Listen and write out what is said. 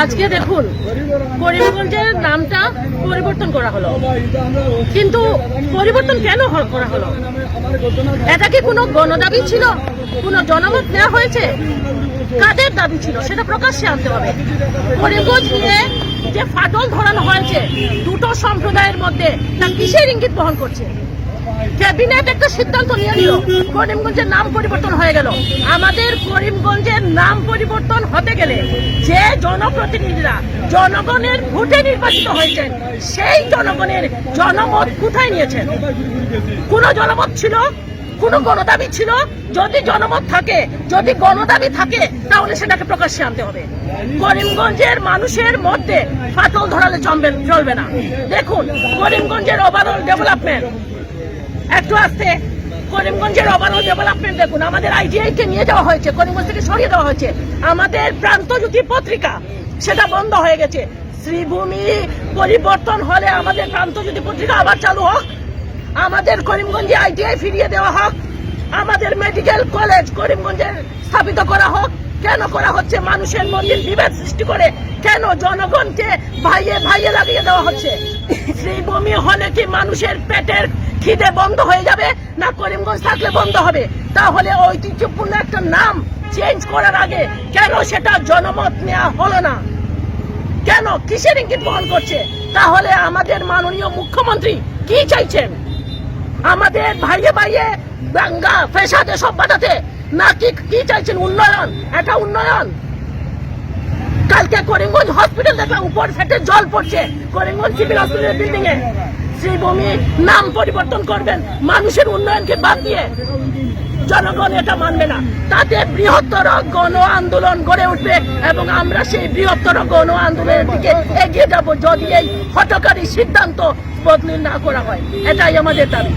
আজকে দেখুন করিমগঞ্জের নামটা পরিবর্তন করা হলো, কিন্তু পরিবর্তন কেন করা হলো? এটা কি কোনো গণদাবি ছিল? কোনো জনমত নেওয়া হয়েছে? কাদের দাবি ছিল সেটা প্রকাশ্যে আনতে হবে। করিমগঞ্জ নিয়ে যে ফাটল ধরানো হয়েছে দুটো সম্প্রদায়ের মধ্যে, তা কিসের ইঙ্গিত বহন করছে? ক্যাবিনেট একটা সিদ্ধান্ত নিয়ে নিল, করিমগঞ্জের নাম পরিবর্তন হয়ে গেল। আমাদের করিমগঞ্জের নাম পরিবর্তন হতে গেলে যে জনপ্রতিনিধিরা জনগণের ভোটে নির্বাচিত হয়েছেন, সেই জনগণের জনমত কোথায় নিয়েছেন? কোন জনমত ছিল? কোন গণদাবি ছিল? যদি জনমত থাকে, যদি গণদাবি থাকে, তাহলে সেটাকে প্রকাশ্যে আনতে হবে। করিমগঞ্জের মানুষের মধ্যে ফাটল ধরালে চলবে না। দেখুন করিমগঞ্জের ওভারঅল ডেভেলপমেন্ট, একটু আসতে করিমগঞ্জের ওভারঅল ডেভেলপমেন্ট দেখুন। আমাদের আইটিআই কে নিয়ে যাওয়া হয়েছে, করিমগঞ্জ থেকে সরিয়ে দেওয়া হয়েছে। আমাদের প্রান্তজ্যোতি পত্রিকা সেটা বন্ধ হয়ে গেছে। শ্রীভূমি পরিবর্তন হলে আমাদের প্রান্তজ্যোতি পত্রিকা আবার চালু হোক, আমাদের করিমগঞ্জে আইটিআই ফিরিয়ে দেওয়া হোক, আমাদের মেডিকেল কলেজ করিমগঞ্জে স্থাপিত করা হোক। কেন করা হচ্ছে? মানুষের মধ্যে বিভেদ সৃষ্টি করে কেন জনগণকে ভাইয়ে ভাইয়ে লাগিয়ে দেওয়া হচ্ছে? শ্রীভূমি হলে কি মানুষের পেটের খিদে বন্ধ হয়ে যাবে, না করিমগঞ্জ থাকলে বন্ধ হবে? তাহলে ঐতিহ্যপূর্ণ একটা নাম চেঞ্জ করার আগে কেন সেটা জনমত নেওয়া হলো না? কেন? কিসের ইঙ্গিত বহন করছে? তাহলে আমাদের মাননীয় মুখ্যমন্ত্রী কি চাইছেন? আমাদের ভাইয়ে ভাইয়ে দাঙ্গা ফেসাদে সব বাঁধাতে, না কি চাইছেন? উন্নয়ন, এটা উন্নয়ন। কালকে করিমগঞ্জ হসপিটাল দেখলাম উপর ফেটে জল পড়ছে, করিমগঞ্জ সিভিল হসপিটালের বিল্ডিং এ। শ্রীভূমি নাম পরিবর্তন করবেন মানুষের উন্নয়নকে বাদ দিয়ে, জনগণ এটা মানবে না। তাতে বৃহত্তর গণ আন্দোলন গড়ে উঠবে এবং আমরা সেই বৃহত্তর গণ আন্দোলনের দিকে এগিয়ে যাব যদি এই হঠকারী সিদ্ধান্ত বদলি না করা হয়। এটাই আমাদের দাবি।